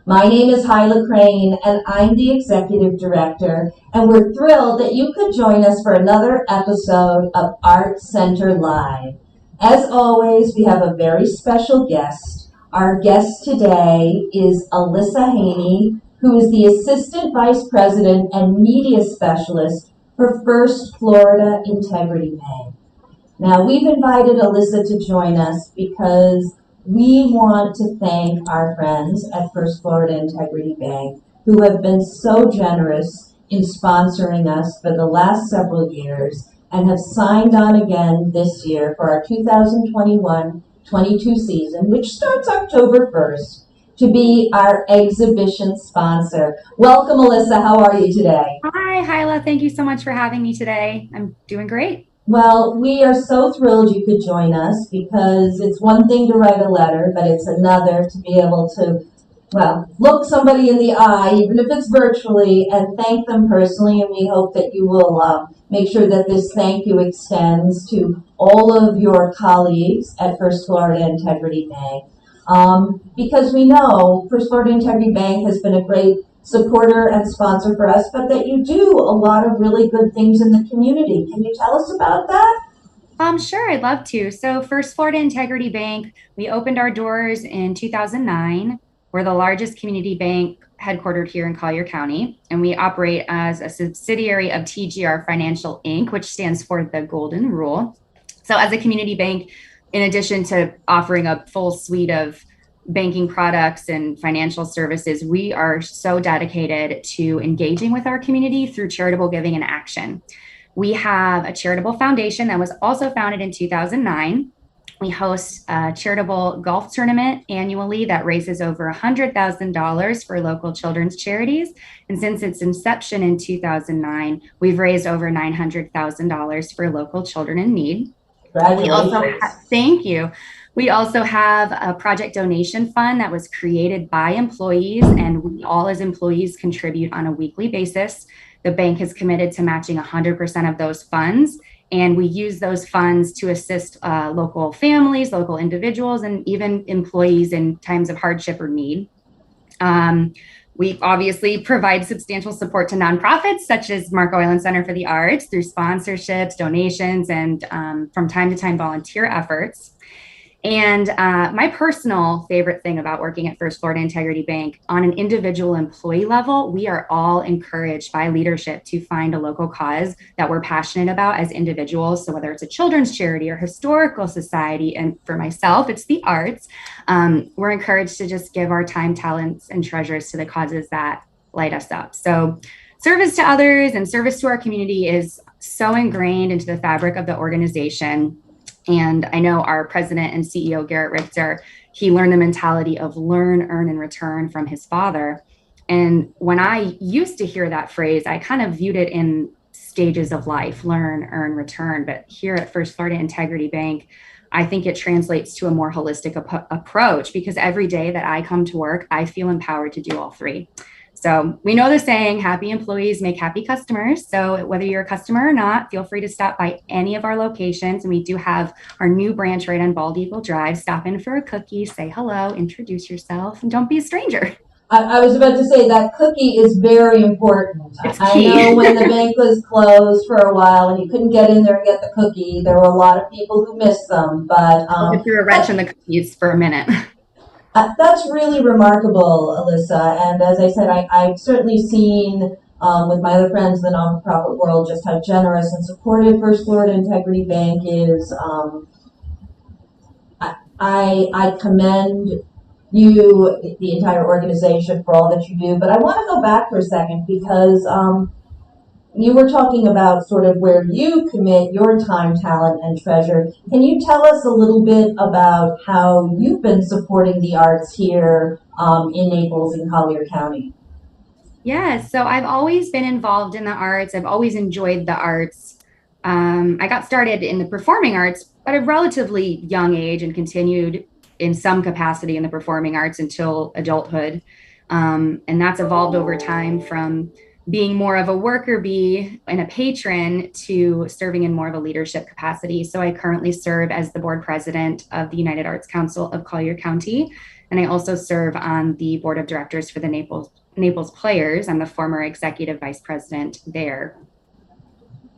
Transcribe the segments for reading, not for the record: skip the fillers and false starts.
My name is Hyla Crane, and I'm the Executive Director, and we're thrilled that you could join us for another episode of Art Center Live. As always, we have a very special guest. Our guest today is Alyssa Haney, who is the Assistant Vice President and Media Specialist for First Florida Integrity Bank. Now, we've invited Alyssa to join us because we want to thank our friends at First Florida Integrity Bank who have been so generous in sponsoring us for the last several years and have signed on again this year for our 2021-22 season, which starts October 1st, to be our exhibition sponsor. Welcome, Alyssa. How are you today? Hi, Hyla. Thank you so much for having me today. I'm doing great. Well, we are so thrilled you could join us because it's one thing to write a letter, but it's another to be able to, well, look somebody in the eye, even if it's virtually, and thank them personally. And we hope that you will make sure that this thank you extends to all of your colleagues at First Florida Integrity Bank. Because we know First Florida Integrity Bank has been a great supporter and sponsor for us, but that you do a lot of really good things in the community. Can you tell us about that? Sure, I'd love to. So, First Florida Integrity Bank, we opened our doors in 2009. We're the largest community bank headquartered here in Collier County, and we operate as a subsidiary of TGR Financial Inc., which stands for the Golden Rule. So, as a community bank, in addition to offering a full suite of banking products and financial services, we are so dedicated to engaging with our community through charitable giving and action. We have a charitable foundation that was also founded in 2009. We host a charitable golf tournament annually that raises over $100,000 for local children's charities. And since its inception in 2009, we've raised over $900,000 for local children in need. Thank you. We also have a project donation fund that was created by employees, and we all as employees contribute on a weekly basis. The bank is committed to matching 100% of those funds, and we use those funds to assist local families, local individuals, and even employees in times of hardship or need. We obviously provide substantial support to nonprofits such as Marco Island Center for the Arts through sponsorships, donations, and from time to time volunteer efforts. And my personal favorite thing about working at First Florida Integrity Bank, on an individual employee level, we are all encouraged by leadership to find a local cause that we're passionate about as individuals. So whether it's a children's charity or historical society, and for myself, it's the arts, we're encouraged to just give our time, talents, and treasures to the causes that light us up. So service to others and service to our community is so ingrained into the fabric of the organization. And I know our president and CEO, Garrett Richter, he learned the mentality of learn, earn, and return from his father. And when I used to hear that phrase, I kind of viewed it in stages of life, learn, earn, return. But here at First Florida Integrity Bank, I think it translates to a more holistic approach, because every day that I come to work, I feel empowered to do all three. So we know the saying, happy employees make happy customers. So whether you're a customer or not, feel free to stop by any of our locations. And we do have our new branch right on Bald Eagle Drive. Stop in for a cookie, say hello, introduce yourself, and don't be a stranger. I was about to say that cookie is very important. It's I key. know when the bank was closed for a while and you couldn't get in there and get the cookie, there were a lot of people who missed them. But If you're a wrench in the cookies for a minute. That's really remarkable, Alyssa. And as I said, I've certainly seen with my other friends in the nonprofit world just how generous and supportive First Florida Integrity Bank is. I commend you, the entire organization, for all that you do. But I want to go back for a second because you were talking about sort of where you commit your time, talent, and treasure. Can you tell us a little bit about how you've been supporting the arts here in Naples and Collier County? Yeah, so I've always been involved in the arts. I've always enjoyed the arts. I got started in the performing arts at a relatively young age and continued in some capacity in the performing arts until adulthood. And that's evolved over time from being more of a worker bee and a patron to serving in more of a leadership capacity. So I currently serve as the board president of the United Arts Council of Collier County. And I also serve on the board of directors for the Naples Players. I'm the former executive vice president there.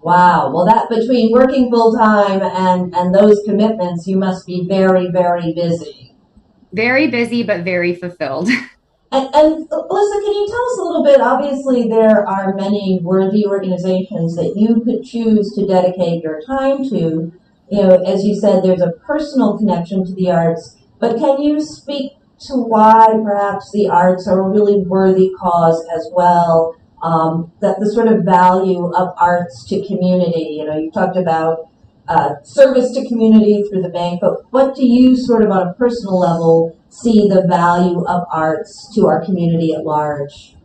Wow. Well, that between working full time and those commitments, you must be very, very busy. Very busy, but very fulfilled. And Alyssa, can you tell us a little bit? Obviously, there are many worthy organizations that you could choose to dedicate your time to. You know, as you said, there's a personal connection to the arts, but can you speak to why perhaps the arts are a really worthy cause as well? That the sort of value of arts to community. You know, you talked about service to community through the bank, but what do you sort of on a personal level see the value of arts to our community at large?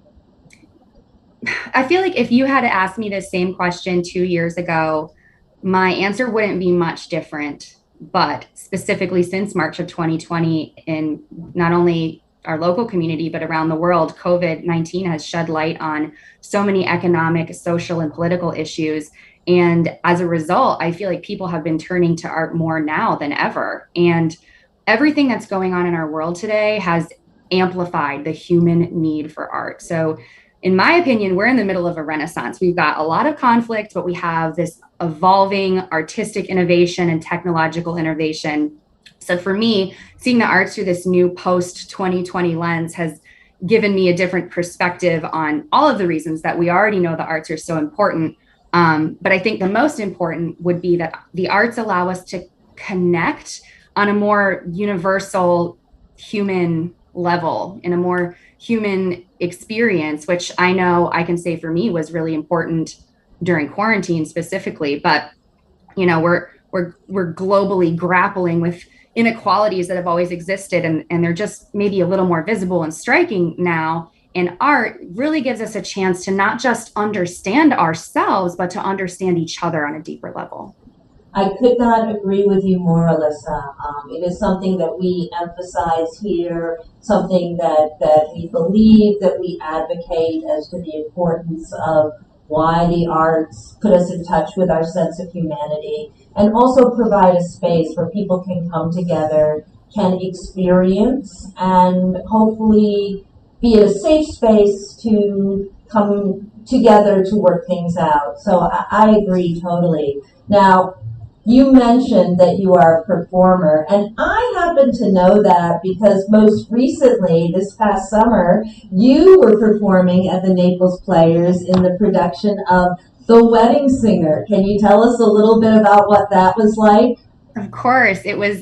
I feel like if you had to ask me the same question 2 years ago, my answer wouldn't be much different. But specifically since March of 2020, in not only our local community, but around the world, COVID-19 has shed light on so many economic, social, and political issues. And as a result, I feel like people have been turning to art more now than ever. And everything that's going on in our world today has amplified the human need for art. So in my opinion, we're in the middle of a renaissance. We've got a lot of conflict, but we have this evolving artistic innovation and technological innovation. So for me, seeing the arts through this new post 2020 lens has given me a different perspective on all of the reasons that we already know the arts are so important. But I think the most important would be that the arts allow us to connect on a more universal human level, in a more human experience, which I know I can say for me was really important during quarantine specifically. But you know, we're globally grappling with inequalities that have always existed, and they're just maybe a little more visible and striking now. And art really gives us a chance to not just understand ourselves, but to understand each other on a deeper level. I could not agree with you more, Alyssa. It is something that we emphasize here, something that we believe, that we advocate as to the importance of why the arts put us in touch with our sense of humanity, and also provide a space where people can come together, can experience, and hopefully be in a safe space to come together to work things out. So I agree totally. Now, you mentioned that you are a performer, and I happen to know that because most recently, this past summer, you were performing at the Naples Players in the production of The Wedding Singer. Can you tell us a little bit about what that was like? Of course, it was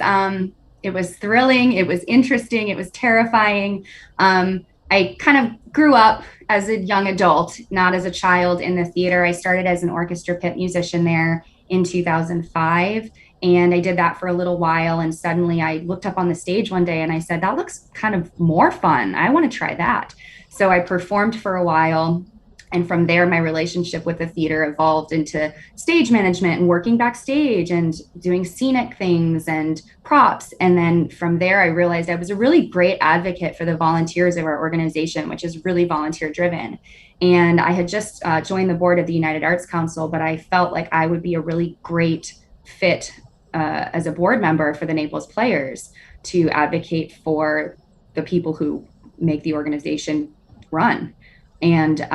thrilling, it was interesting, it was terrifying. I kind of grew up as a young adult, not as a child in the theater. I started as an orchestra pit musician there in 2005. And I did that for a little while. And suddenly I looked up on the stage one day and I said, that looks kind of more fun. I want to try that. So I performed for a while. And from there, my relationship with the theater evolved into stage management and working backstage and doing scenic things and props. And then from there, I realized I was a really great advocate for the volunteers of our organization, which is really volunteer driven. And I had just joined the board of the United Arts Council, but I felt like I would be a really great fit as a board member for the Naples Players to advocate for the people who make the organization run. And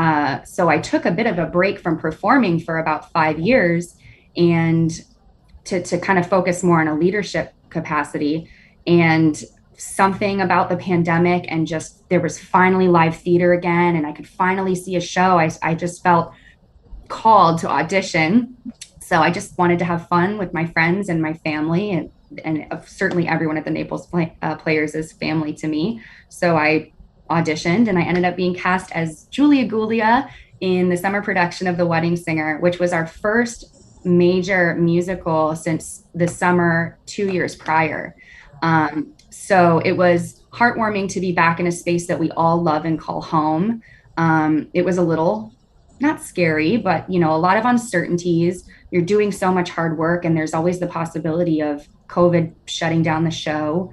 so I took a bit of a break from performing for about 5 years and to kind of focus more on a leadership capacity. And something about the pandemic and just there was finally live theater again and I could finally see a show. I just felt called to audition. So I just wanted to have fun with my friends and my family, and certainly everyone at the Naples Players is family to me. So I auditioned and I ended up being cast as Julia Gulia in the summer production of The Wedding Singer, which was our first major musical since the summer 2 years prior. So it was heartwarming to be back in a space that we all love and call home. It was a little, not scary, but you know, a lot of uncertainties. You're doing so much hard work and there's always the possibility of COVID shutting down the show.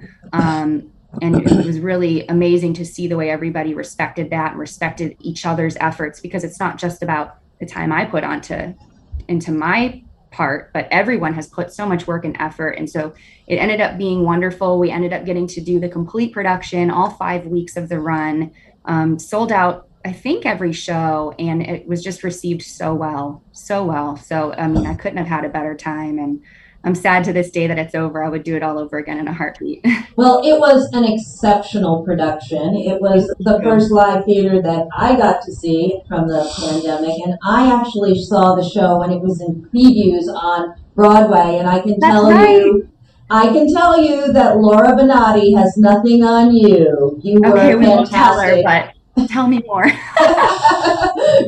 And it was really amazing to see the way everybody respected that and respected each other's efforts, because it's not just about the time I put into my part, but everyone has put so much work and effort. And so it ended up being wonderful. We ended up getting to do the complete production, all 5 weeks of the run, sold out, I think, every show, and it was just received so well, so well. So, I mean, I couldn't have had a better time, and I'm sad to this day that it's over. I would do it all over again in a heartbeat. Well, it was an exceptional production. It was the first live theater that I got to see from the pandemic, and I actually saw the show when it was in previews on Broadway, and I can tell you that Laura Benatti has nothing on you. You were Okay, we won't tell her, fantastic. but tell me more.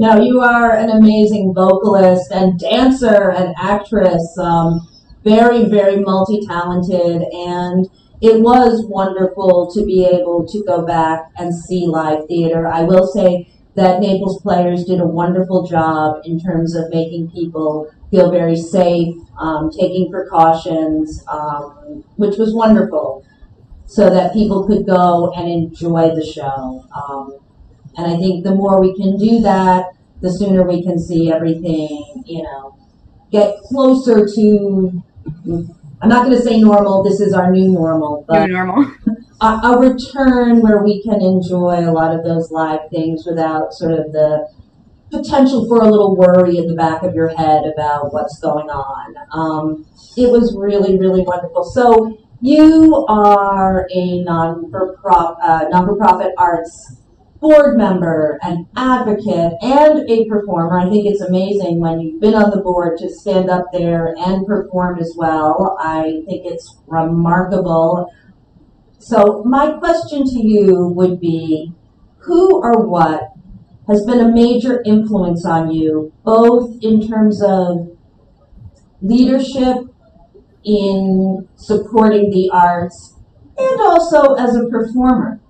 No, you are an amazing vocalist and dancer and actress. Very, very multi-talented, and it was wonderful to be able to go back and see live theater. I will say that Naples Players did a wonderful job in terms of making people feel very safe, taking precautions, which was wonderful, so that people could go and enjoy the show. And I think the more we can do that, the sooner we can see everything, get closer to, I'm not going to say normal, this is our new normal, but New normal. a return where we can enjoy a lot of those live things without sort of the potential for a little worry in the back of your head about what's going on. It was really, really wonderful. So you are a non-for-profit arts board member, an advocate, and a performer. I think it's amazing when you've been on the board to stand up there and perform as well. I think it's remarkable. So my question to you would be, who or what has been a major influence on you, both in terms of leadership in supporting the arts and also as a performer?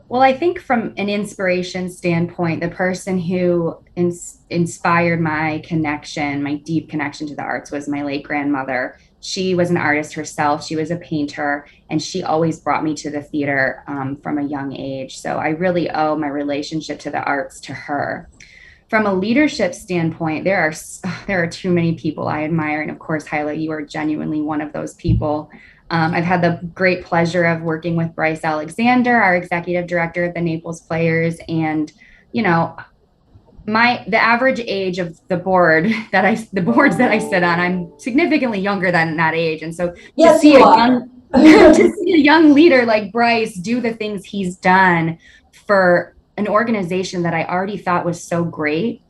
Well, I think from an inspiration standpoint, the person who inspired my connection, my deep connection to the arts, was my late grandmother. She was an artist herself. She was a painter, and she always brought me to the theater from a young age. So I really owe my relationship to the arts to her. From a leadership standpoint, there are too many people I admire, and of course, Hyla, you are genuinely one of those people. I've had the great pleasure of working with Bryce Alexander, our executive director at the Naples Players, and the average age of the boards that I sit on, I'm significantly younger than that age, and so yes, to see a young leader like Bryce do the things he's done for an organization that I already thought was so great,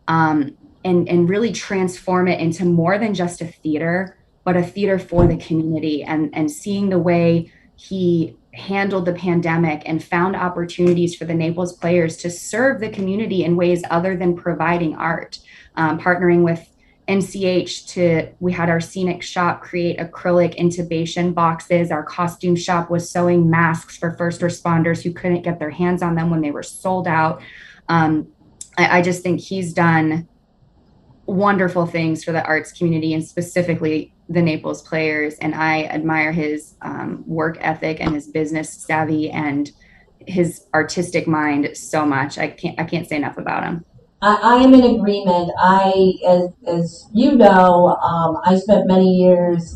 and really transform it into more than just a theater, but a theater for the community, and seeing the way he handled the pandemic and found opportunities for the Naples Players to serve the community in ways other than providing art, partnering with NCH we had our scenic shop create acrylic intubation boxes. Our costume shop was sewing masks for first responders who couldn't get their hands on them when they were sold out. I just think he's done wonderful things for the arts community, and specifically the Naples Players. And I admire his work ethic and his business savvy and his artistic mind so much. I can't say enough about him. I am in agreement. As you know, I spent many years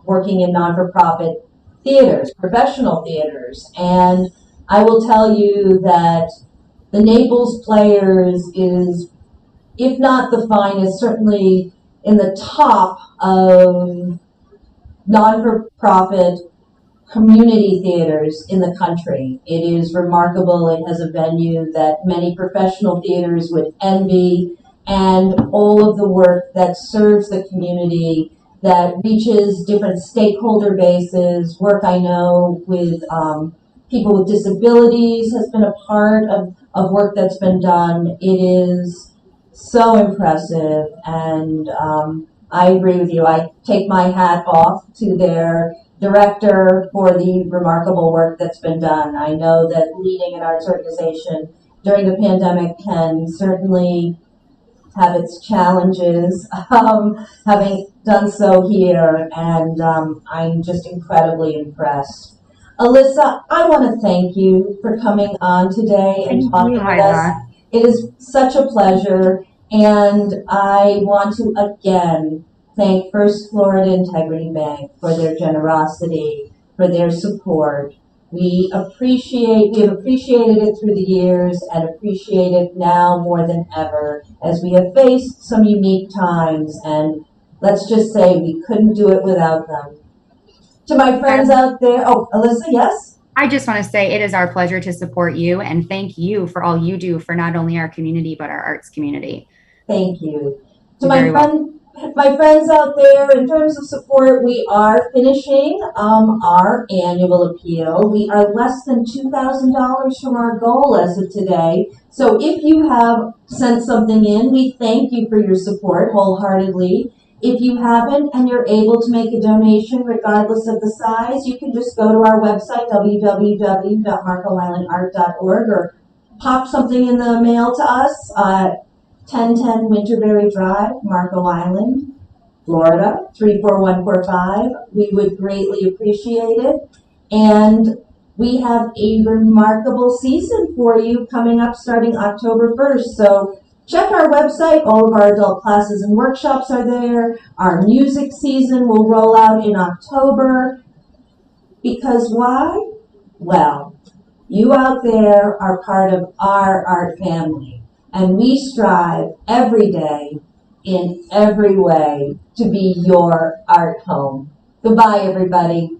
working in non-for-profit theaters, professional theaters, and I will tell you that the Naples Players is, if not the finest, certainly in the top of non-for-profit community theaters in the country. It is remarkable. It has a venue that many professional theaters would envy, and all of the work that serves the community, that reaches different stakeholder bases. Work I know with people with disabilities has been a part of work that's been done. It is so impressive, and I agree with you. I take my hat off to their director for the remarkable work that's been done. I know that leading an arts organization during the pandemic can certainly have its challenges, having done so here, and I'm just incredibly impressed. Alyssa, I want to thank you for coming on today and talking with us. It is such a pleasure. And I want to again thank First Florida Integrity Bank for their generosity, for their support. We have appreciated it through the years and appreciate it now more than ever as we have faced some unique times, and let's just say we couldn't do it without them. To my friends out there, oh, Alyssa, yes? I just want to say it is our pleasure to support you and thank you for all you do for not only our community, but our arts community. Thank you. To You're very my friends out there, in terms of support, we are finishing our annual appeal. We are less than $2,000 from our goal as of today. So if you have sent something in, we thank you for your support wholeheartedly. If you haven't and you're able to make a donation regardless of the size, you can just go to our website, www.marcoislandart.org, or pop something in the mail to us. 1010 Winterberry Drive, Marco Island, Florida, 34145. We would greatly appreciate it. And we have a remarkable season for you coming up starting October 1st. So check our website. All of our adult classes and workshops are there. Our music season will roll out in October. Because why? Well, you out there are part of our art family. And we strive every day in every way to be your art home. Goodbye, everybody.